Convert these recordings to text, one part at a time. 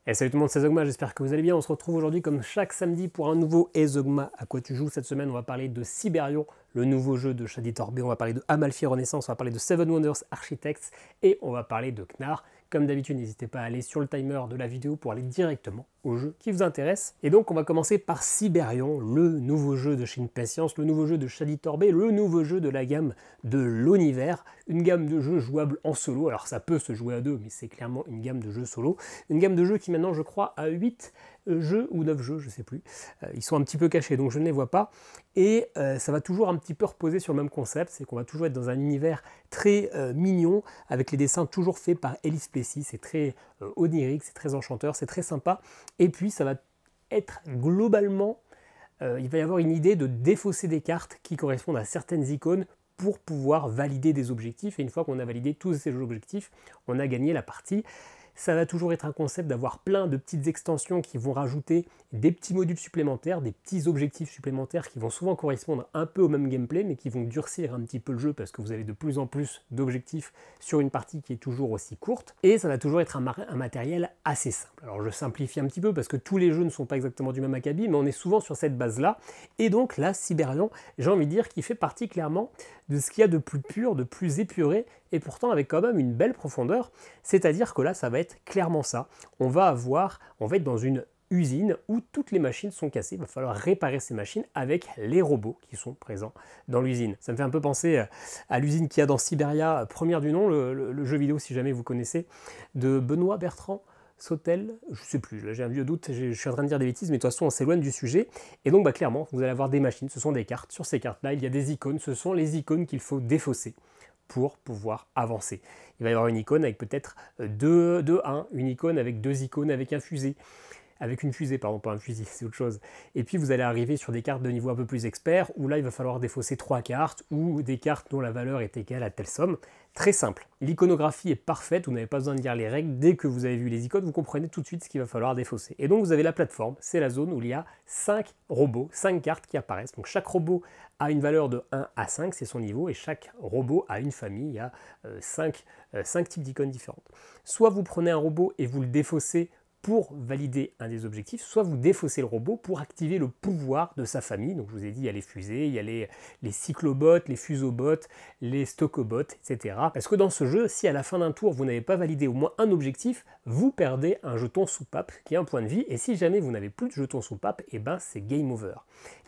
Et salut tout le monde, c'est Zogma, j'espère que vous allez bien. On se retrouve aujourd'hui comme chaque samedi pour un nouveau Et Zogma à quoi tu joues. Cette semaine, on va parler de Siberion, le nouveau jeu de Shadi Torbey. On va parler de Amalfi Renaissance, on va parler de Seven Wonders Architects et on va parler de Knarr. Comme d'habitude, n'hésitez pas à aller sur le timer de la vidéo pour aller directement au jeu qui vous intéresse. Et donc, on va commencer par Siberion, le nouveau jeu de chez Impatience, le nouveau jeu de Shadi Torbey, le nouveau jeu de la gamme de l'univers. Une gamme de jeux jouables en solo. Alors, ça peut se jouer à deux, mais c'est clairement une gamme de jeux solo. Une gamme de jeux qui maintenant, je crois, a 8 jeux ou 9 jeux, je ne sais plus. Ils sont un petit peu cachés, donc je ne les vois pas. Et ça va toujours un petit peu reposer sur le même concept, c'est qu'on va toujours être dans un univers très mignon, avec les dessins toujours faits par Ellis Plessy. C'est très onirique, c'est très enchanteur, c'est très sympa. Et puis ça va être globalement, il va y avoir une idée de défausser des cartes qui correspondent à certaines icônes pour pouvoir valider des objectifs. Et une fois qu'on a validé tous ces objectifs, on a gagné la partie. Ça va toujours être un concept d'avoir plein de petites extensions qui vont rajouter des petits modules supplémentaires, des petits objectifs supplémentaires qui vont souvent correspondre un peu au même gameplay, mais qui vont durcir un petit peu le jeu parce que vous avez de plus en plus d'objectifs sur une partie qui est toujours aussi courte. Et ça va toujours être un matériel assez simple. Alors je simplifie un petit peu parce que tous les jeux ne sont pas exactement du même acabit, mais on est souvent sur cette base-là. Et donc là, Siberion, j'ai envie de dire qu'il fait partie clairement de ce qu'il y a de plus pur, de plus épuré, et pourtant avec quand même une belle profondeur. C'est-à-dire que là, ça va être clairement ça. On va être dans une usine où toutes les machines sont cassées. Il va falloir réparer ces machines avec les robots qui sont présents dans l'usine. Ça me fait un peu penser à l'usine qu'il y a dans Siberia, première du nom, le jeu vidéo, si jamais vous connaissez, de Benoît Bertrand Sautel, je ne sais plus, là j'ai un vieux doute, je suis en train de dire des bêtises, mais de toute façon on s'éloigne du sujet. Et donc clairement, vous allez avoir des machines, ce sont des cartes. Sur ces cartes-là, il y a des icônes, ce sont les icônes qu'il faut défausser pour pouvoir avancer. Il va y avoir une icône avec peut-être 2-1, une icône avec 2 icônes avec un fusée. Avec une fusée, pardon, pas un fusil, c'est autre chose. Et puis vous allez arriver sur des cartes de niveau un peu plus expert, où là il va falloir défausser 3 cartes, ou des cartes dont la valeur est égale à telle somme. Très simple. L'iconographie est parfaite, vous n'avez pas besoin de lire les règles. Dès que vous avez vu les icônes, vous comprenez tout de suite ce qu'il va falloir défausser. Et donc vous avez la plateforme, c'est la zone où il y a 5 robots, 5 cartes qui apparaissent. Donc chaque robot a une valeur de 1 à 5, c'est son niveau, et chaque robot a une famille, il y a 5 types d'icônes différentes. Soit vous prenez un robot et vous le défaussez pour valider un des objectifs, soit vous défaussez le robot pour activer le pouvoir de sa famille. Donc je vous ai dit, il y a les fusées, il y a les cyclobots, les fusobots, les stocobots, etc. Parce que dans ce jeu, si à la fin d'un tour, vous n'avez pas validé au moins un objectif, vous perdez un jeton soupape qui est un point de vie, et si jamais vous n'avez plus de jeton soupape, et ben c'est game over.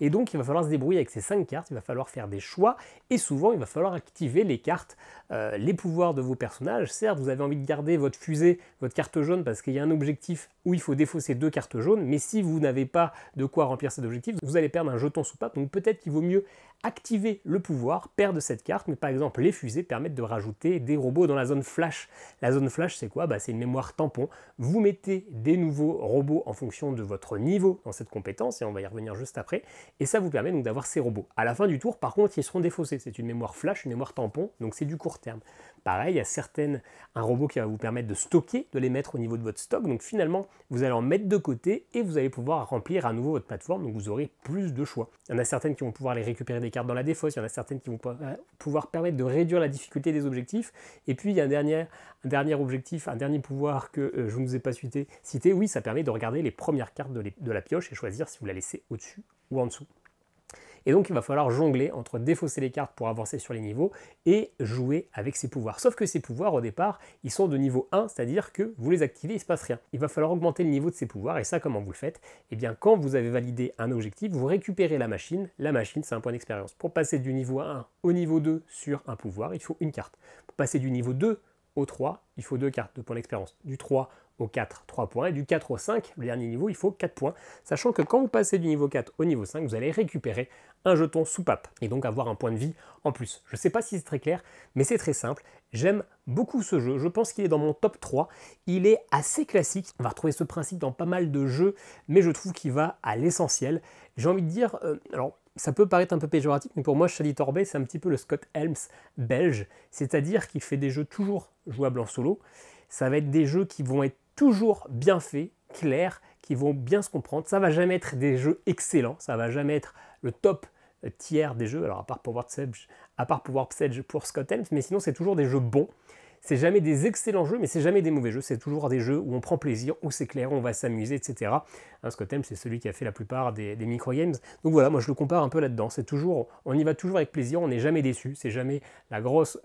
Et donc il va falloir se débrouiller avec ces 5 cartes, il va falloir faire des choix, et souvent il va falloir activer les cartes, les pouvoirs de vos personnages. Certes, vous avez envie de garder votre fusée, votre carte jaune, parce qu'il y a un objectif où il faut défausser 2 cartes jaunes, mais si vous n'avez pas de quoi remplir cet objectif, vous allez perdre un jeton soupape, donc peut-être qu'il vaut mieux activer le pouvoir, perdre cette carte, mais par exemple les fusées permettent de rajouter des robots dans la zone flash. La zone flash c'est quoi? C'est une mémoire tampon. Vous mettez des nouveaux robots en fonction de votre niveau dans cette compétence, et on va y revenir juste après, et ça vous permet donc d'avoir ces robots. À la fin du tour, par contre, ils seront défaussés. C'est une mémoire flash, une mémoire tampon, donc c'est du court terme. Pareil, il y a un robot qui va vous permettre de stocker, de les mettre au niveau de votre stock, donc finalement vous allez en mettre de côté et vous allez pouvoir remplir à nouveau votre plateforme, donc vous aurez plus de choix. Il y en a certaines qui vont pouvoir les récupérer des cartes dans la défausse, il y en a certaines qui vont pouvoir permettre de réduire la difficulté des objectifs, et puis il y a un dernier objectif, un dernier pouvoir que je ne vous ai pas cité, oui, ça permet de regarder les premières cartes de la pioche et choisir si vous la laissez au-dessus ou en dessous. Et donc il va falloir jongler entre défausser les cartes pour avancer sur les niveaux et jouer avec ces pouvoirs. Sauf que ces pouvoirs au départ, ils sont de niveau 1, c'est-à-dire que vous les activez, il ne se passe rien. Il va falloir augmenter le niveau de ces pouvoirs, et ça comment vous le faites? Eh bien quand vous avez validé un objectif, vous récupérez la machine c'est un point d'expérience. Pour passer du niveau 1 au niveau 2 sur un pouvoir, il faut une carte. Pour passer du niveau 2 au 3, il faut 2 cartes, 2 points d'expérience. Du 3 au 4, 3 points, et du 4 au 5, le dernier niveau, il faut 4 points, sachant que quand vous passez du niveau 4 au niveau 5, vous allez récupérer un jeton soupape, et donc avoir un point de vie en plus. Je ne sais pas si c'est très clair, mais c'est très simple. J'aime beaucoup ce jeu, je pense qu'il est dans mon top 3, il est assez classique, on va retrouver ce principe dans pas mal de jeux, mais je trouve qu'il va à l'essentiel. J'ai envie de dire, alors ça peut paraître un peu péjoratif, mais pour moi, Shadi Torbey, c'est un petit peu le Scott Helms belge, c'est-à-dire qu'il fait des jeux toujours jouables en solo. Ça va être des jeux qui vont être toujours bien faits, clairs, qui vont bien se comprendre. Ça va jamais être des jeux excellents, ça va jamais être le top tiers des jeux, alors à part Power Sedge pour Scott Helms, mais sinon c'est toujours des jeux bons. C'est jamais des excellents jeux, mais c'est jamais des mauvais jeux. C'est toujours des jeux où on prend plaisir, où c'est clair, où on va s'amuser, etc. Hein, Scotem, c'est celui qui a fait la plupart des microgames. Donc voilà, moi je le compare un peu là-dedans. C'est toujours, on y va toujours avec plaisir, on n'est jamais déçu. C'est jamais la grosse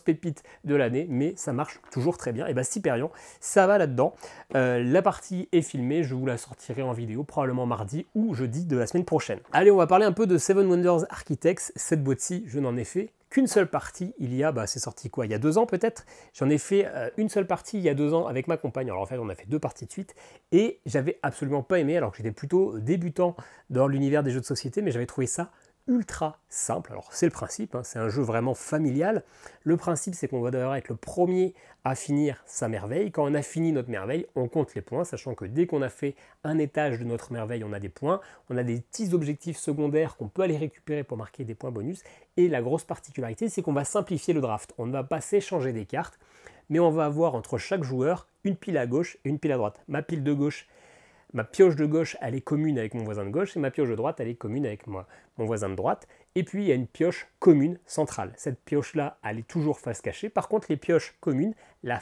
pépite de l'année, mais ça marche toujours très bien. Et bah Hyperion, ça va là-dedans. La partie est filmée, je vous la sortirai en vidéo, probablement mardi ou jeudi de la semaine prochaine. Allez, on va parler un peu de Seven Wonders Architects. Cette boîte-ci, je n'en ai fait qu'une seule partie il y a, c'est sorti quoi, il y a 2 ans peut-être. J'en ai fait une seule partie il y a 2 ans avec ma compagne. Alors en fait, on a fait 2 parties de suite et j'avais absolument pas aimé, alors que j'étais plutôt débutant dans l'univers des jeux de société, mais j'avais trouvé ça ultra simple. Alors c'est le principe, hein, c'est un jeu vraiment familial. Le principe, c'est qu'on va devoir être le premier à finir sa merveille. Quand on a fini notre merveille, on compte les points, sachant que dès qu'on a fait un étage de notre merveille, on a des points. On a des petits objectifs secondaires qu'on peut aller récupérer pour marquer des points bonus. Et la grosse particularité, c'est qu'on va simplifier le draft. On ne va pas s'échanger des cartes, mais on va avoir entre chaque joueur une pile à gauche et une pile à droite. Ma pile de gauche, ma pioche de gauche, elle est commune avec mon voisin de gauche, et ma pioche de droite, elle est commune avec mon voisin de droite. Et puis, il y a une pioche commune centrale. Cette pioche-là, elle est toujours face cachée. Par contre, les pioches communes, la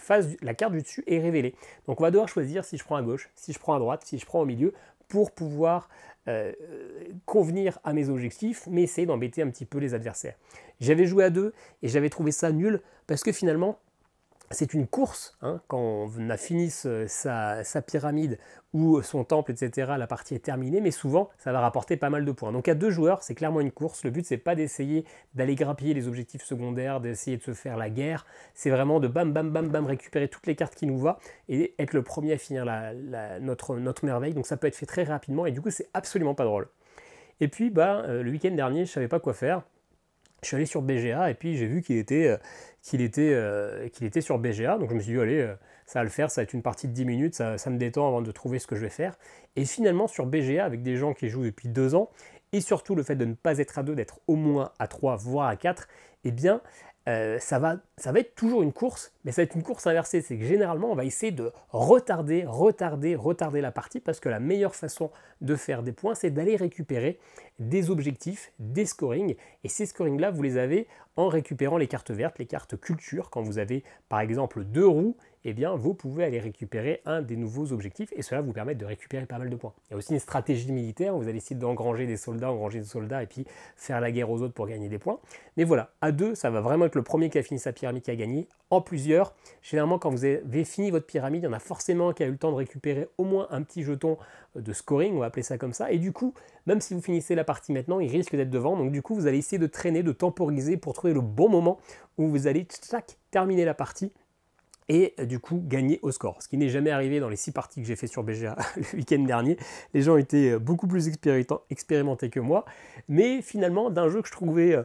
carte du dessus est révélée. Donc, on va devoir choisir si je prends à gauche, si je prends à droite, si je prends au milieu, pour pouvoir convenir à mes objectifs, mais essayer d'embêter un petit peu les adversaires. J'avais joué à 2 et j'avais trouvé ça nul, parce que finalement, c'est une course, hein, quand on a fini sa pyramide ou son temple, etc., la partie est terminée, mais souvent, ça va rapporter pas mal de points. Donc à 2 joueurs, c'est clairement une course. Le but, c'est pas d'essayer d'aller grappiller les objectifs secondaires, d'essayer de se faire la guerre. C'est vraiment de bam, bam, bam, bam, récupérer toutes les cartes qui nous vont et être le premier à finir notre merveille. Donc ça peut être fait très rapidement et du coup, c'est absolument pas drôle. Et puis, le week-end dernier, je savais pas quoi faire. Je suis allé sur BGA et puis j'ai vu qu'il était sur BGA, donc je me suis dit allez, ça va le faire, ça va être une partie de 10 minutes, ça me détend avant de trouver ce que je vais faire. Et finalement sur BGA, avec des gens qui jouent depuis 2 ans, et surtout le fait de ne pas être à 2, d'être au moins à 3, voire à 4, eh bien ça va être toujours une course, mais ça va être une course inversée. C'est que généralement, on va essayer de retarder la partie, parce que la meilleure façon de faire des points, c'est d'aller récupérer des objectifs, des scorings. Et ces scorings-là, vous les avez en récupérant les cartes vertes, les cartes culture. Quand vous avez, par exemple, 2 roues, eh bien, vous pouvez aller récupérer un des nouveaux objectifs, et cela vous permet de récupérer pas mal de points. Il y a aussi une stratégie militaire, vous allez essayer d'engranger des soldats, et puis faire la guerre aux autres pour gagner des points. Mais voilà, à 2, ça va vraiment être le premier qui a fini sa pyramide qui a gagné. En plusieurs, généralement, quand vous avez fini votre pyramide, il y en a forcément un qui a eu le temps de récupérer au moins un petit jeton de scoring, on va appeler ça comme ça, et du coup, même si vous finissez la partie maintenant, il risque d'être devant, donc du coup, vous allez essayer de traîner, de temporiser pour trouver le bon moment où vous allez terminer la partie et du coup gagner au score. Ce qui n'est jamais arrivé dans les 6 parties que j'ai fait sur BGA le week-end dernier. Les gens étaient beaucoup plus expérimentés que moi, mais finalement, d'un jeu que je trouvais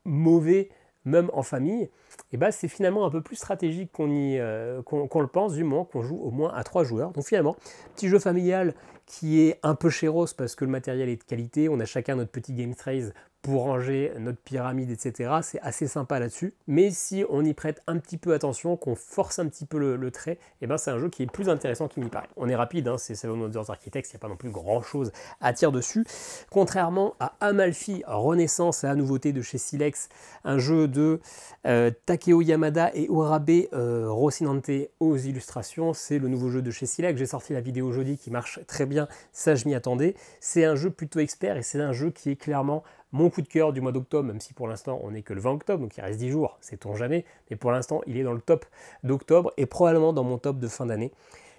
mauvais, même en famille, et c'est finalement un peu plus stratégique qu'on le pense, du moment qu'on joue au moins à 3 joueurs. Donc finalement, petit jeu familial qui est un peu chéros parce que le matériel est de qualité, on a chacun notre petit game trays pour ranger notre pyramide, etc. C'est assez sympa là-dessus. Mais si on y prête un petit peu attention, qu'on force un petit peu le trait, c'est un jeu qui est plus intéressant qu'il n'y paraît. On est rapide, hein, c'est Seven Wonders Architects, il n'y a pas non plus grand-chose à tirer dessus. Contrairement à Amalfi Renaissance, la nouveauté de chez Silex, un jeu de Takeo Yamada et Urabe Rocinante aux illustrations. C'est le nouveau jeu de chez Silex. J'ai sorti la vidéo jeudi qui marche très bien, ça je m'y attendais. C'est un jeu plutôt expert et c'est un jeu qui est clairement mon coup de cœur du mois d'octobre, même si pour l'instant on n'est que le 20 octobre, donc il reste 10 jours, sait-on jamais, mais pour l'instant il est dans le top d'octobre et probablement dans mon top de fin d'année.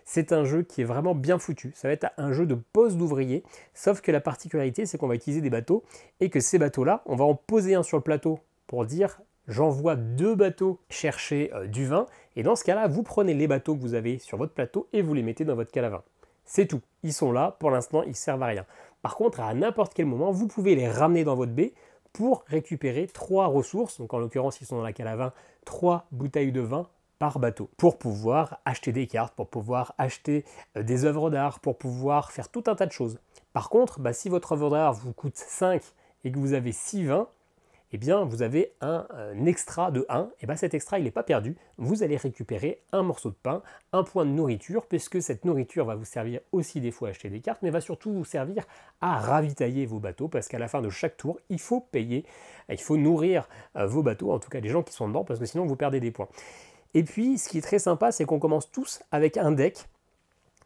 C'est un jeu qui est vraiment bien foutu, ça va être un jeu de pose d'ouvrier, sauf que la particularité c'est qu'on va utiliser des bateaux et que ces bateaux-là, on va en poser un sur le plateau pour dire j'envoie 2 bateaux chercher du vin, et dans ce cas-là, vous prenez les bateaux que vous avez sur votre plateau et vous les mettez dans votre cale à vin. C'est tout, ils sont là, pour l'instant ils ne servent à rien. Par contre, à n'importe quel moment, vous pouvez les ramener dans votre baie pour récupérer 3 ressources, donc en l'occurrence, ils sont dans la cale à vin, 3 bouteilles de vin par bateau, pour pouvoir acheter des cartes, pour pouvoir acheter des œuvres d'art, pour pouvoir faire tout un tas de choses. Par contre, si votre œuvre d'art vous coûte 5 et que vous avez 6 vins, eh bien vous avez un extra de 1, et cet extra il n'est pas perdu, vous allez récupérer un morceau de pain, un point de nourriture, puisque cette nourriture va vous servir aussi des fois à acheter des cartes, mais va surtout vous servir à ravitailler vos bateaux, parce qu'à la fin de chaque tour, il faut payer, il faut nourrir vos bateaux, en tout cas les gens qui sont dedans, parce que sinon vous perdez des points. Et puis, ce qui est très sympa, c'est qu'on commence tous avec un deck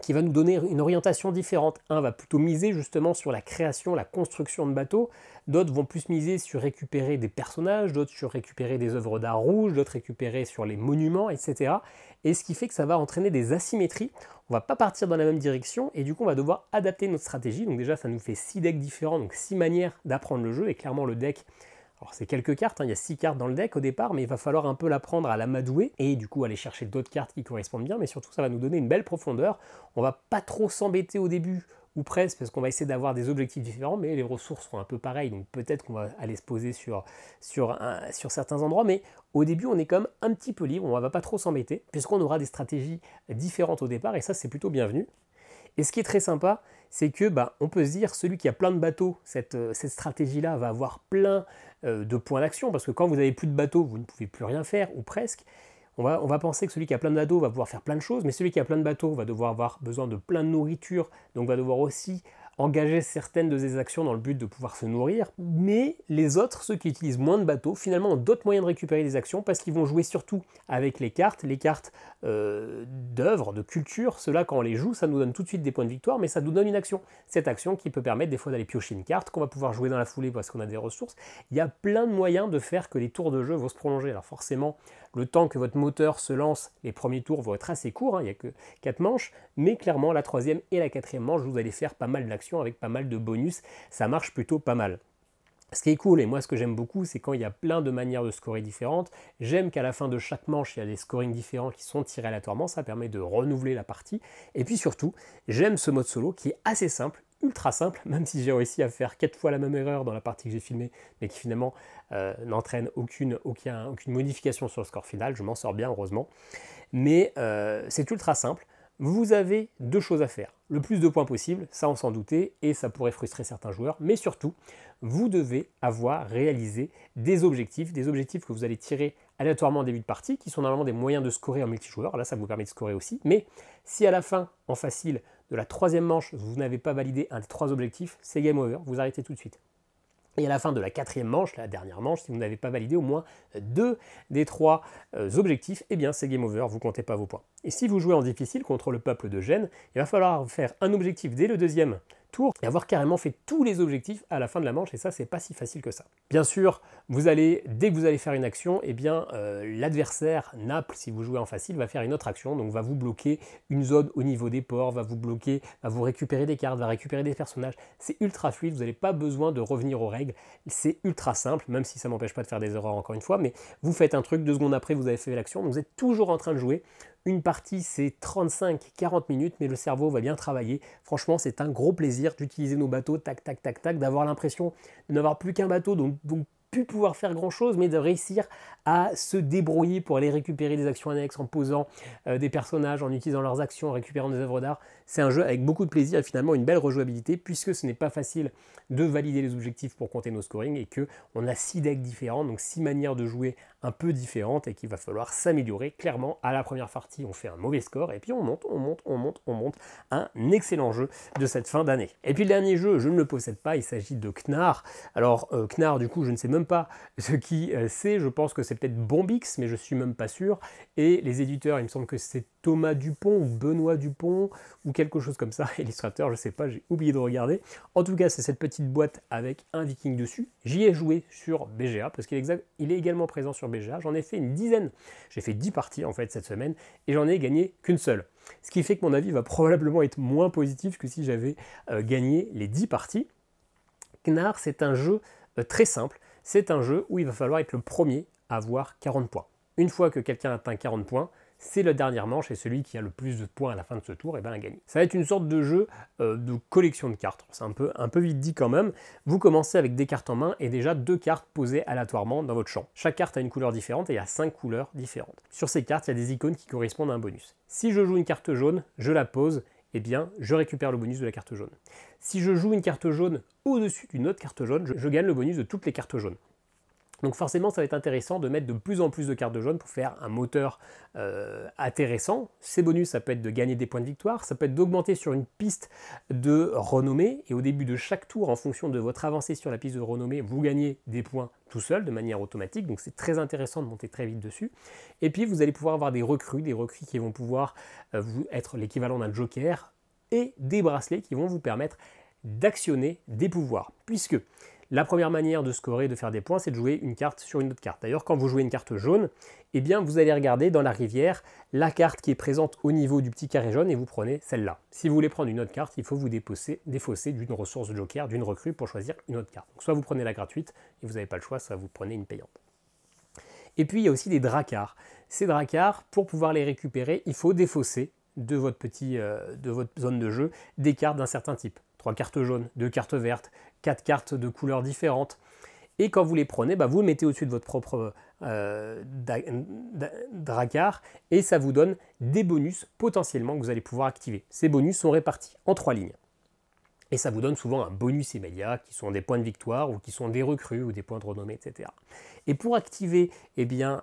qui va nous donner une orientation différente. Un va plutôt miser justement sur la création, la construction de bateaux, d'autres vont plus miser sur récupérer des personnages, d'autres sur récupérer des œuvres d'art rouge, d'autres récupérer sur les monuments, etc. Et ce qui fait que ça va entraîner des asymétries, on va pas partir dans la même direction, et du coup on va devoir adapter notre stratégie. Donc déjà ça nous fait 6 decks différents, donc 6 manières d'apprendre le jeu, et clairement le deck, alors c'est quelques cartes, il y a 6 cartes dans le deck au départ, mais il va falloir un peu l'apprendre à l'amadouer et du coup aller chercher d'autres cartes qui correspondent bien, mais surtout ça va nous donner une belle profondeur. On va pas trop s'embêter au début, ou presque, parce qu'on va essayer d'avoir des objectifs différents, mais les ressources seront un peu pareilles, donc peut-être qu'on va aller se poser sur certains endroits, mais au début on est quand même un petit peu libre, on va pas trop s'embêter, puisqu'on aura des stratégies différentes au départ, et ça c'est plutôt bienvenu. Et ce qui est très sympa, c'est que on peut se dire, celui qui a plein de bateaux, cette stratégie-là va avoir plein de points d'action, parce que quand vous n'avez plus de bateaux, vous ne pouvez plus rien faire, ou presque. On va penser que celui qui a plein de bateaux va pouvoir faire plein de choses, mais celui qui a plein de bateaux va devoir avoir besoin de plein de nourriture, donc va devoir aussi engager certaines de ces actions dans le but de pouvoir se nourrir, mais les autres, ceux qui utilisent moins de bateaux, finalement ont d'autres moyens de récupérer des actions parce qu'ils vont jouer surtout avec les cartes d'œuvre, de culture. Ceux-là, quand on les joue, ça nous donne tout de suite des points de victoire, mais ça nous donne une action. Cette action qui peut permettre des fois d'aller piocher une carte, qu'on va pouvoir jouer dans la foulée parce qu'on a des ressources. Il y a plein de moyens de faire que les tours de jeu vont se prolonger. Alors forcément, le temps que votre moteur se lance, les premiers tours vont être assez courts, il n'y a que 4 manches, mais clairement la troisième et la quatrième manche, vous allez faire pas mal d'actions avec pas mal de bonus, ça marche plutôt pas mal. Ce qui est cool, et moi ce que j'aime beaucoup, c'est quand il y a plein de manières de scorer différentes. J'aime qu'à la fin de chaque manche, il y a des scorings différents qui sont tirés aléatoirement, ça permet de renouveler la partie. Et puis surtout, j'aime ce mode solo qui est assez simple, ultra simple, même si j'ai réussi à faire 4 fois la même erreur dans la partie que j'ai filmée, mais qui finalement n'entraîne aucune modification sur le score final. Je m'en sors bien, heureusement. Mais c'est ultra simple. Vous avez 2 choses à faire. Le plus de points possible, ça on s'en doutait, et ça pourrait frustrer certains joueurs, mais surtout, vous devez avoir réalisé des objectifs que vous allez tirer aléatoirement en début de partie, qui sont normalement des moyens de scorer en multijoueur. Là, ça vous permet de scorer aussi. Mais si à la fin, en facile, de la troisième manche, vous n'avez pas validé un des 3 objectifs, c'est game over, vous arrêtez tout de suite. Et à la fin de la quatrième manche, la dernière manche, si vous n'avez pas validé au moins 2 des 3 objectifs, eh bien c'est game over, vous ne comptez pas vos points. Et si vous jouez en difficile contre le peuple de Gênes, il va falloir faire un objectif dès le deuxième tour et avoir carrément fait tous les objectifs à la fin de la manche, et ça c'est pas si facile que ça. Bien sûr, dès que vous allez faire une action, eh bien l'adversaire, Naples, si vous jouez en facile, va faire une autre action, donc va vous bloquer une zone au niveau des ports, va vous récupérer des cartes, va récupérer des personnages. C'est ultra fluide, vous n'avez pas besoin de revenir aux règles, c'est ultra simple, même si ça ne m'empêche pas de faire des erreurs encore une fois, mais vous faites un truc, 2 secondes après vous avez fait l'action, donc vous êtes toujours en train de jouer. Une partie, c'est 35-40 minutes, mais le cerveau va bien travailler. Franchement, c'est un gros plaisir d'utiliser nos bateaux, tac, tac, tac, tac, d'avoir l'impression de n'avoir plus qu'un bateau, donc plus pouvoir faire grand chose, mais de réussir à se débrouiller pour aller récupérer des actions annexes en posant des personnages, en utilisant leurs actions, en récupérant des œuvres d'art. C'est un jeu avec beaucoup de plaisir et finalement une belle rejouabilité, puisque ce n'est pas facile de valider les objectifs pour compter nos scorings et qu'on a 6 decks différents, donc 6 manières de jouer un peu différentes et qu'il va falloir s'améliorer. Clairement, à la première partie, on fait un mauvais score et puis on monte. Un excellent jeu de cette fin d'année. Et puis le dernier jeu, je ne le possède pas, il s'agit de Knarr. Alors Knarr, du coup, je ne sais même pas ce qui c'est, je pense que c'est peut-être Bombix, mais je suis même pas sûr. Et les éditeurs, il me semble que c'est Thomas Dupont ou Benoît Dupont ou quelque chose comme ça. Illustrateur, je sais pas, j'ai oublié de regarder. En tout cas, c'est cette petite boîte avec un viking dessus. J'y ai joué sur BGA parce qu'il est également présent sur BGA. J'en ai fait une dizaine. J'ai fait 10 parties en fait cette semaine et j'en ai gagné qu'une seule. Ce qui fait que mon avis va probablement être moins positif que si j'avais gagné les 10 parties. Knarr, c'est un jeu très simple. C'est un jeu où il va falloir être le premier à avoir 40 points. Une fois que quelqu'un atteint 40 points, c'est la dernière manche et celui qui a le plus de points à la fin de ce tour a gagné. Ça va être une sorte de jeu de collection de cartes. C'est un peu vite dit quand même. Vous commencez avec des cartes en main et déjà 2 cartes posées aléatoirement dans votre champ. Chaque carte a une couleur différente et il y a 5 couleurs différentes. Sur ces cartes, il y a des icônes qui correspondent à un bonus. Si je joue une carte jaune, je la pose, eh bien, je récupère le bonus de la carte jaune. Si je joue une carte jaune au-dessus d'une autre carte jaune, je gagne le bonus de toutes les cartes jaunes. Donc forcément, ça va être intéressant de mettre de plus en plus de cartes de jaune pour faire un moteur intéressant. Ces bonus, ça peut être de gagner des points de victoire, ça peut être d'augmenter sur une piste de renommée, et au début de chaque tour, en fonction de votre avancée sur la piste de renommée, vous gagnez des points tout seul, de manière automatique, donc c'est très intéressant de monter très vite dessus. Et puis vous allez pouvoir avoir des recrues qui vont pouvoir vous être l'équivalent d'un joker, et des bracelets qui vont vous permettre d'actionner des pouvoirs, puisque la première manière de scorer, de faire des points, c'est de jouer une carte sur une autre carte. D'ailleurs, quand vous jouez une carte jaune, eh bien, vous allez regarder dans la rivière la carte qui est présente au niveau du petit carré jaune et vous prenez celle-là. Si vous voulez prendre une autre carte, il faut vous défausser d'une ressource joker, d'une recrue pour choisir une autre carte. Donc, soit vous prenez la gratuite et vous n'avez pas le choix, soit vous prenez une payante. Et puis, il y a aussi des dracars. Ces dracars, pour pouvoir les récupérer, il faut défausser de votre zone de jeu des cartes d'un certain type. 3 cartes jaunes, 2 cartes vertes, 4 cartes de couleurs différentes. Et quand vous les prenez, vous le mettez au-dessus de votre propre dracar et ça vous donne des bonus potentiellement que vous allez pouvoir activer. Ces bonus sont répartis en 3 lignes. Et ça vous donne souvent un bonus immédiat qui sont des points de victoire ou qui sont des recrues ou des points de renommée, etc. Et pour activer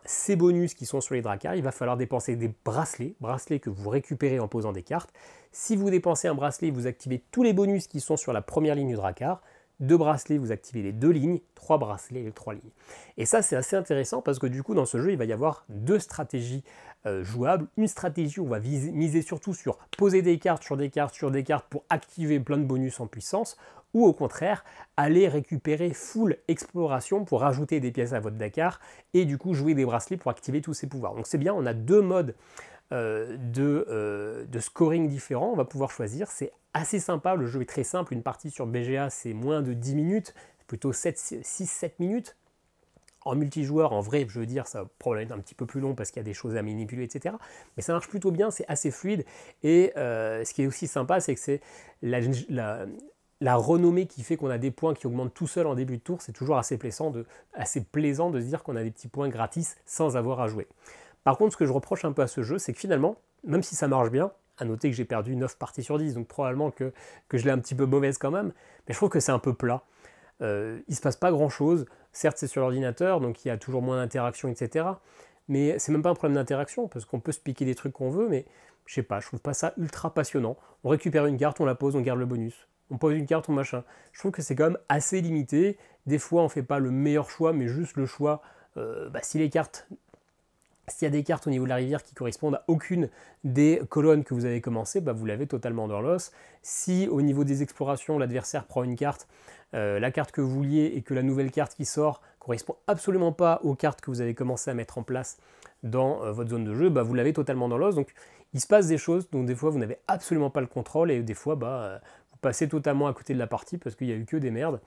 ces bonus qui sont sur les dracars, il va falloir dépenser des bracelets que vous récupérez en posant des cartes. Si vous dépensez un bracelet, vous activez tous les bonus qui sont sur la première ligne du dracar. 2 bracelets, vous activez les 2 lignes, 3 bracelets, les 3 lignes. Et ça, c'est assez intéressant parce que du coup, dans ce jeu, il va y avoir 2 stratégies jouables. Une stratégie où on va miser surtout sur poser des cartes sur des cartes sur des cartes pour activer plein de bonus en puissance, ou au contraire, aller récupérer full exploration pour rajouter des pièces à votre Dakar et du coup jouer des bracelets pour activer tous ces pouvoirs. Donc c'est bien, on a 2 modes de scoring différents, on va pouvoir choisir. C'est assez sympa, le jeu est très simple, une partie sur BGA c'est moins de 10 minutes, plutôt 6-7 minutes. En multijoueur, en vrai, je veux dire, ça va probablement être un petit peu plus long parce qu'il y a des choses à manipuler, etc. Mais ça marche plutôt bien, c'est assez fluide. Et ce qui est aussi sympa, c'est que c'est la renommée qui fait qu'on a des points qui augmentent tout seul en début de tour. C'est toujours assez plaisant de se dire qu'on a des petits points gratis sans avoir à jouer. Par contre, ce que je reproche un peu à ce jeu, c'est que finalement, même si ça marche bien, à noter que j'ai perdu 9 parties sur 10, donc probablement que je l'ai un petit peu mauvaise quand même, mais je trouve que c'est un peu plat. Il ne se passe pas grand chose, certes c'est sur l'ordinateur, donc il y a toujours moins d'interaction, etc. Mais c'est même pas un problème d'interaction, parce qu'on peut se piquer des trucs qu'on veut, mais je sais pas, je trouve pas ça ultra passionnant. On récupère une carte, on la pose, on garde le bonus. On pose une carte, on machin. Je trouve que c'est quand même assez limité. Des fois on fait pas le meilleur choix, mais juste le choix, s'il y a des cartes au niveau de la rivière qui correspondent à aucune des colonnes que vous avez commencées, vous l'avez totalement dans l'os. Si au niveau des explorations, l'adversaire prend une carte, la carte que vous vouliez et que la nouvelle carte qui sort correspond absolument pas aux cartes que vous avez commencé à mettre en place dans votre zone de jeu, vous l'avez totalement dans l'os. Donc il se passe des choses dont des fois vous n'avez absolument pas le contrôle et des fois vous passez totalement à côté de la partie parce qu'il n'y a eu que des merdes.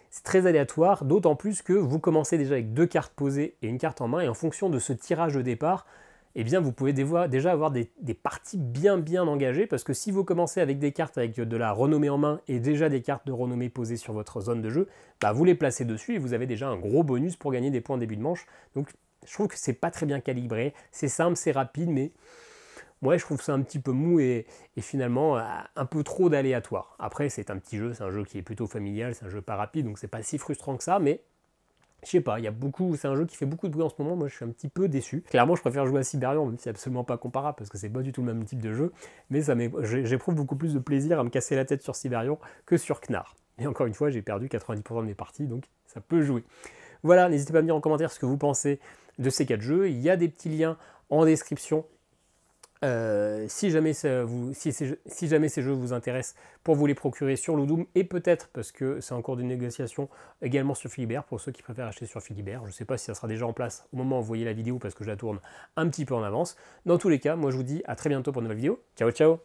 C'est très aléatoire, d'autant plus que vous commencez déjà avec 2 cartes posées et une carte en main, et en fonction de ce tirage de départ, vous pouvez déjà avoir des parties bien engagées, parce que si vous commencez avec des cartes avec de la renommée en main et déjà des cartes de renommée posées sur votre zone de jeu, vous les placez dessus et vous avez déjà un gros bonus pour gagner des points en début de manche. Donc je trouve que c'est pas très bien calibré, c'est simple, c'est rapide, mais moi je trouve ça un petit peu mou et finalement un peu trop d'aléatoire. Après c'est un petit jeu, c'est un jeu qui est plutôt familial, c'est un jeu pas rapide, donc c'est pas si frustrant que ça, mais je sais pas, c'est un jeu qui fait beaucoup de bruit en ce moment, moi je suis un petit peu déçu. Clairement je préfère jouer à Siberian, même si c'est absolument pas comparable, parce que c'est pas du tout le même type de jeu, mais j'éprouve beaucoup plus de plaisir à me casser la tête sur Siberian que sur Knarr. Et encore une fois, j'ai perdu 90% de mes parties, donc ça peut jouer. Voilà, n'hésitez pas à me dire en commentaire ce que vous pensez de ces 4 jeux, il y a des petits liens en description. Si jamais ces jeux vous intéressent, pour vous les procurer sur Ludum, et peut-être, parce que c'est en cours de négociation, également sur Philibert, pour ceux qui préfèrent acheter sur Philibert. Je ne sais pas si ça sera déjà en place au moment où vous voyez la vidéo, parce que je la tourne un petit peu en avance. Dans tous les cas, moi je vous dis à très bientôt pour une nouvelle vidéo. Ciao ciao.